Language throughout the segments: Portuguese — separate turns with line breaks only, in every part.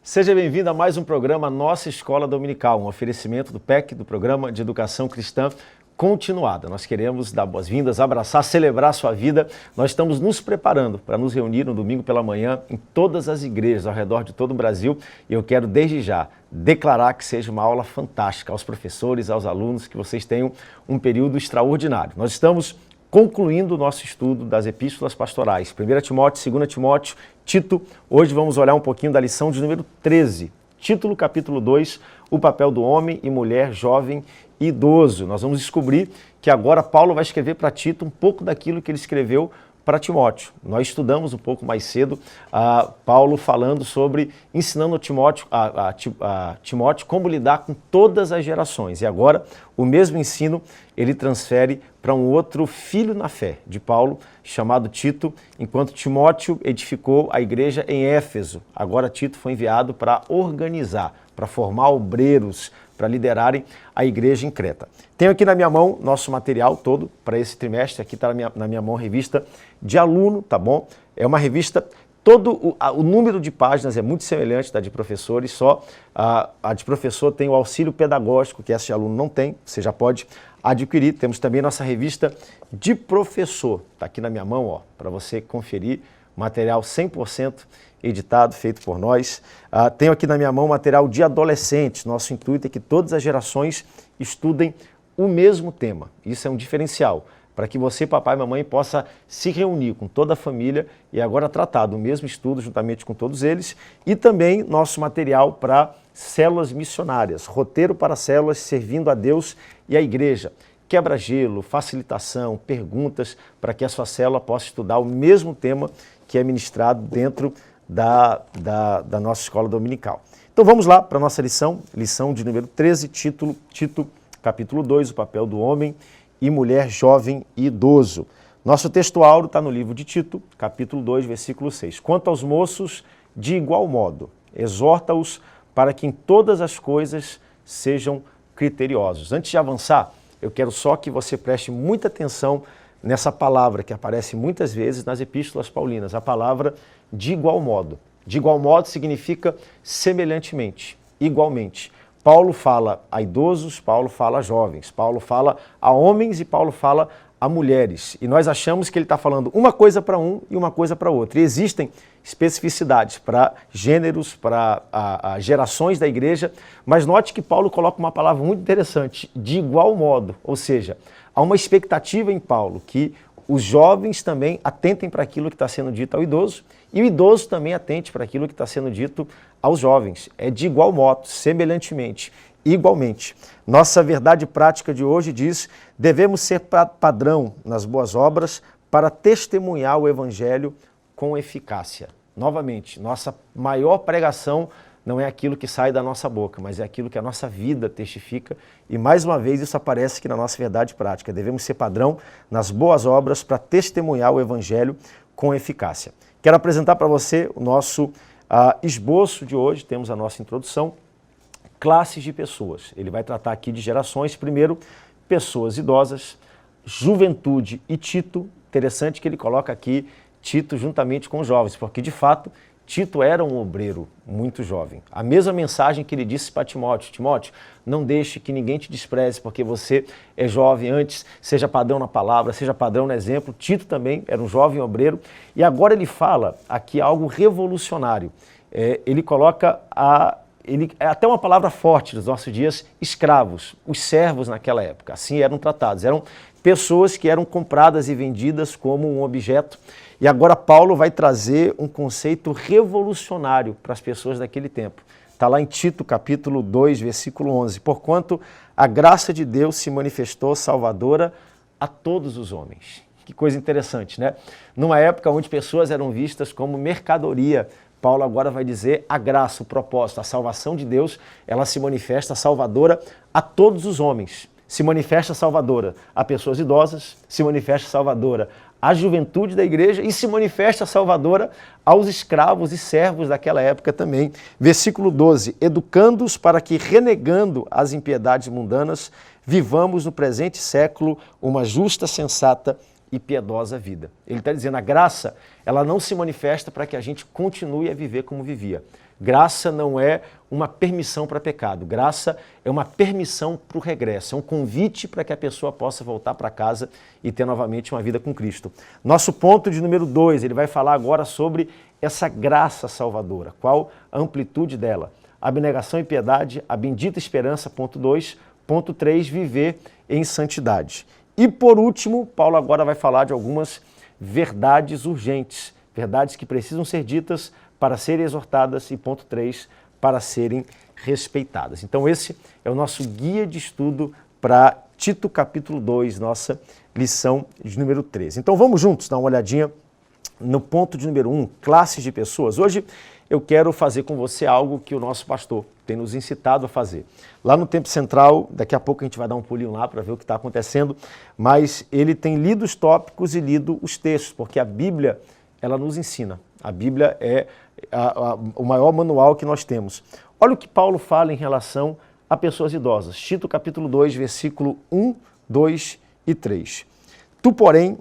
Seja bem-vindo a mais um programa Nossa Escola Dominical, um oferecimento do PEC, do Programa de Educação Cristã Continuada. Nós queremos dar boas-vindas, abraçar, celebrar a sua vida. Nós estamos nos preparando para nos reunir no domingo pela manhã em todas as igrejas ao redor de todo o Brasil. E eu quero, desde já, declarar que seja uma aula fantástica aos professores, aos alunos, que vocês tenham um período extraordinário. Nós estamos concluindo o nosso estudo das epístolas pastorais, 1 Timóteo, 2 Timóteo, Tito. Hoje vamos olhar um pouquinho da lição de número 13, título capítulo 2, o papel do homem e mulher, jovem e idoso. Nós vamos descobrir que agora Paulo vai escrever para Tito um pouco daquilo que ele escreveu para Timóteo. Nós estudamos um pouco mais cedo Paulo falando sobre, ensinando a Timóteo como lidar com todas as gerações. E agora o mesmo ensino ele transfere para um outro filho na fé de Paulo, chamado Tito, enquanto Timóteo edificou a igreja em Éfeso. Agora Tito foi enviado para organizar, para formar obreiros, para liderarem a igreja em Creta. Tenho aqui na minha mão nosso material todo para esse trimestre. Aqui está na minha mão a revista de aluno, tá bom? É uma revista, todo o número de páginas é muito semelhante da de professores, só a de professor tem o auxílio pedagógico, que essa de aluno não tem, você já pode adquirir. Temos também nossa revista de professor, está aqui na minha mão, ó, para você conferir, material 100% editado, feito por nós. Tenho aqui na minha mão material de adolescentes. Nosso intuito é que todas as gerações estudem o mesmo tema. Isso é um diferencial, para que você, papai e mamãe, possa se reunir com toda a família e agora tratar do mesmo estudo juntamente com todos eles. E também nosso material para células missionárias, roteiro para células servindo a Deus e a igreja. Quebra-gelo, facilitação, perguntas, para que a sua célula possa estudar o mesmo tema que é ministrado dentro da nossa escola dominical. Então vamos lá para a nossa lição de número 13, Tito, capítulo 2, o papel do homem e mulher, jovem e idoso. Nosso texto áureo está no livro de Tito, capítulo 2, versículo 6. Quanto aos moços, de igual modo, exorta-os para que em todas as coisas sejam criteriosos. Antes de avançar, eu quero só que você preste muita atenção nessa palavra que aparece muitas vezes nas epístolas paulinas, a palavra de igual modo. De igual modo significa semelhantemente, igualmente. Paulo fala a idosos, Paulo fala a jovens, Paulo fala a homens e Paulo fala a mulheres. E nós achamos que ele está falando uma coisa para um e uma coisa para outro. E existem especificidades para gêneros, para gerações da igreja, mas note que Paulo coloca uma palavra muito interessante, de igual modo, ou seja, há uma expectativa em Paulo que os jovens também atentem para aquilo que está sendo dito ao idoso e o idoso também atente para aquilo que está sendo dito aos jovens. É de igual modo, semelhantemente, igualmente. Nossa verdade prática de hoje diz: devemos ser padrão nas boas obras para testemunhar o evangelho com eficácia. Novamente, nossa maior pregação não é aquilo que sai da nossa boca, mas é aquilo que a nossa vida testifica. E mais uma vez isso aparece aqui na nossa verdade prática. Devemos ser padrão nas boas obras para testemunhar o evangelho com eficácia. Quero apresentar para você o nosso esboço de hoje. Temos a nossa introdução, classes de pessoas. Ele vai tratar aqui de gerações. Primeiro, pessoas idosas, juventude e Tito. Interessante que ele coloca aqui Tito juntamente com os jovens, porque de fato Tito era um obreiro muito jovem. A mesma mensagem que ele disse para Timóteo: Timóteo, não deixe que ninguém te despreze, porque você é jovem antes, seja padrão na palavra, seja padrão no exemplo. Tito também era um jovem obreiro. E agora ele fala aqui algo revolucionário. Ele coloca é até uma palavra forte nos nossos dias, escravos, os servos naquela época. Assim eram tratados, eram pessoas que eram compradas e vendidas como um objeto. E agora Paulo vai trazer um conceito revolucionário para as pessoas daquele tempo. Está lá em Tito, capítulo 2, versículo 11. Porquanto a graça de Deus se manifestou salvadora a todos os homens. Que coisa interessante, né? Numa época onde pessoas eram vistas como mercadoria, Paulo agora vai dizer a graça, o propósito, a salvação de Deus, ela se manifesta salvadora a todos os homens. Se manifesta salvadora a pessoas idosas, se manifesta salvadora à juventude da igreja e se manifesta salvadora aos escravos e servos daquela época também. Versículo 12, educando-os para que, renegando as impiedades mundanas, vivamos no presente século uma justa, sensata e piedosa vida. Ele está dizendo, a graça, ela não se manifesta para que a gente continue a viver como vivia. Graça não é uma permissão para pecado, graça é uma permissão para o regresso, é um convite para que a pessoa possa voltar para casa e ter novamente uma vida com Cristo. Nosso ponto de número 2, ele vai falar agora sobre essa graça salvadora, qual a amplitude dela. Abnegação e piedade, a bendita esperança, ponto 2. Ponto 3, viver em santidade. E por último, Paulo agora vai falar de algumas verdades urgentes, verdades que precisam ser ditas para serem exortadas e ponto 3, para serem respeitadas. Então esse é o nosso guia de estudo para Tito capítulo 2, nossa lição de número 13. Então vamos juntos dar uma olhadinha no ponto de número 1, classes de pessoas. Hoje eu quero fazer com você algo que o nosso pastor tem nos incitado a fazer. Lá no Tempo Central, daqui a pouco a gente vai dar um pulinho lá para ver o que está acontecendo, mas ele tem lido os tópicos e lido os textos, porque a Bíblia, ela nos ensina. A Bíblia é o maior manual que nós temos. Olha o que Paulo fala em relação a pessoas idosas. Tito capítulo 2, versículo 1, 2 e 3. Tu, porém,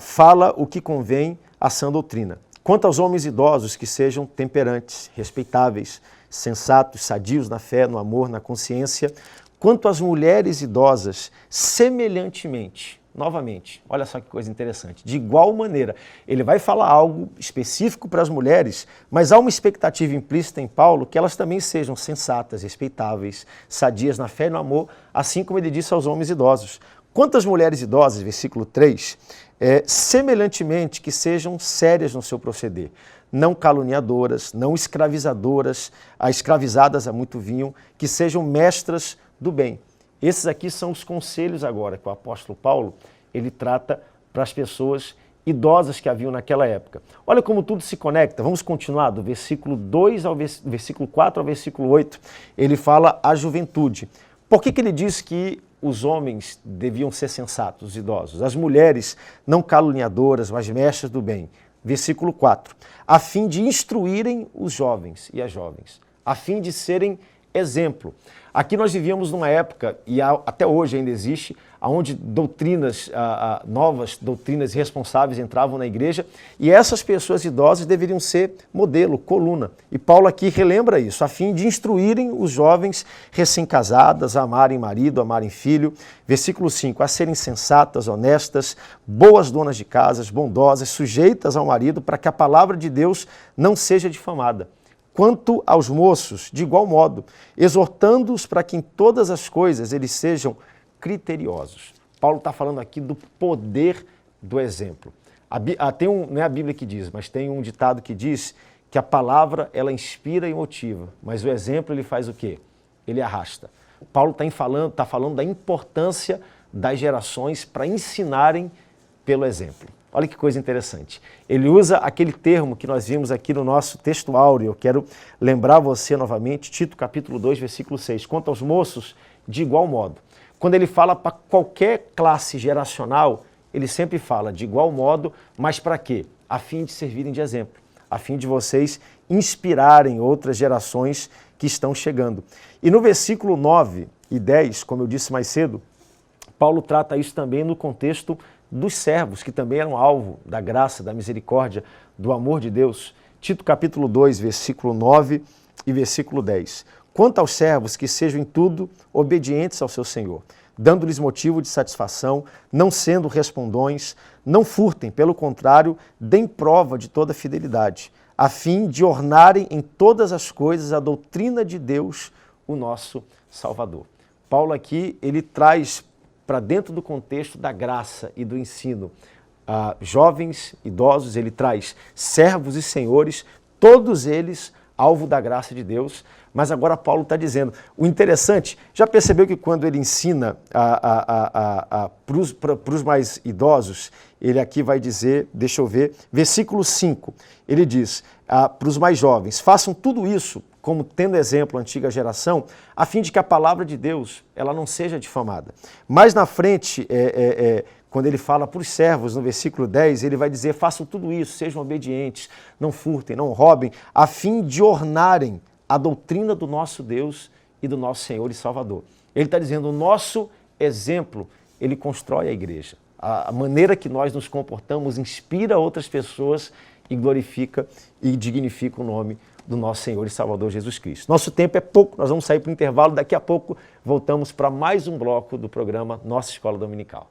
fala o que convém à sã doutrina. Quanto aos homens idosos, que sejam temperantes, respeitáveis, sensatos, sadios na fé, no amor, na consciência. Quanto às mulheres idosas, semelhantemente, novamente, olha só que coisa interessante, de igual maneira, ele vai falar algo específico para as mulheres, mas há uma expectativa implícita em Paulo que elas também sejam sensatas, respeitáveis, sadias na fé e no amor, assim como ele disse aos homens idosos. Quanto às mulheres idosas, versículo 3, semelhantemente que sejam sérias no seu proceder, não caluniadoras, não escravizadoras, escravizadas a muito vinho, que sejam mestras do bem. Esses aqui são os conselhos agora que o apóstolo Paulo ele trata para as pessoas idosas que haviam naquela época. Olha como tudo se conecta. Vamos continuar do versículo 2 ao versículo 4 ao versículo 8. Ele fala a juventude. Por que ele diz que os homens deviam ser sensatos, idosos? As mulheres não caluniadoras, mas mestras do bem. Versículo 4. A fim de instruírem os jovens e as jovens, a fim de serem exemplo. Aqui nós vivíamos numa época, e até hoje ainda existe, onde doutrinas novas, doutrinas responsáveis entravam na igreja, e essas pessoas idosas deveriam ser modelo, coluna. E Paulo aqui relembra isso, a fim de instruírem os jovens recém-casadas a amarem marido, a amarem filho. Versículo 5, a serem sensatas, honestas, boas donas de casas, bondosas, sujeitas ao marido, para que a palavra de Deus não seja difamada. Quanto aos moços, de igual modo, exortando-os para que em todas as coisas eles sejam criteriosos. Paulo está falando aqui do poder do exemplo. Não é a Bíblia que diz, mas tem um ditado que diz que a palavra ela inspira e motiva, mas o exemplo ele faz o quê? Ele arrasta. Paulo está falando da importância das gerações para ensinarem pelo exemplo. Olha que coisa interessante. Ele usa aquele termo que nós vimos aqui no nosso texto áureo. Eu quero lembrar você novamente, Tito capítulo 2, versículo 6. Quanto aos moços, de igual modo. Quando ele fala para qualquer classe geracional, ele sempre fala de igual modo, mas para quê? A fim de servirem de exemplo, a fim de vocês inspirarem outras gerações que estão chegando. E no versículo 9 e 10, como eu disse mais cedo, Paulo trata isso também no contexto dos servos, que também eram alvo da graça, da misericórdia, do amor de Deus. Tito capítulo 2, versículo 9 e versículo 10. Quanto aos servos, que sejam em tudo obedientes ao seu Senhor, dando-lhes motivo de satisfação, não sendo respondões, não furtem, pelo contrário, deem prova de toda fidelidade, a fim de ornarem em todas as coisas a doutrina de Deus, o nosso Salvador. Paulo aqui, ele traz para dentro do contexto da graça e do ensino, jovens, idosos, ele traz servos e senhores, todos eles alvo da graça de Deus, mas agora Paulo está dizendo, o interessante, já percebeu que quando ele ensina para os mais idosos, ele aqui vai dizer, deixa eu ver, versículo 5, ele diz, para os mais jovens, façam tudo isso como tendo exemplo a antiga geração, a fim de que a palavra de Deus ela não seja difamada. Mais na frente, quando ele fala para os servos, no versículo 10, ele vai dizer, façam tudo isso, sejam obedientes, não furtem, não roubem, a fim de ornarem a doutrina do nosso Deus e do nosso Senhor e Salvador. Ele está dizendo, o nosso exemplo, ele constrói a igreja. A maneira que nós nos comportamos inspira outras pessoas e glorifica e dignifica o nome do nosso Senhor e Salvador Jesus Cristo. Nosso tempo é pouco, nós vamos sair para o intervalo, daqui a pouco voltamos para mais um bloco do programa Nossa Escola Dominical.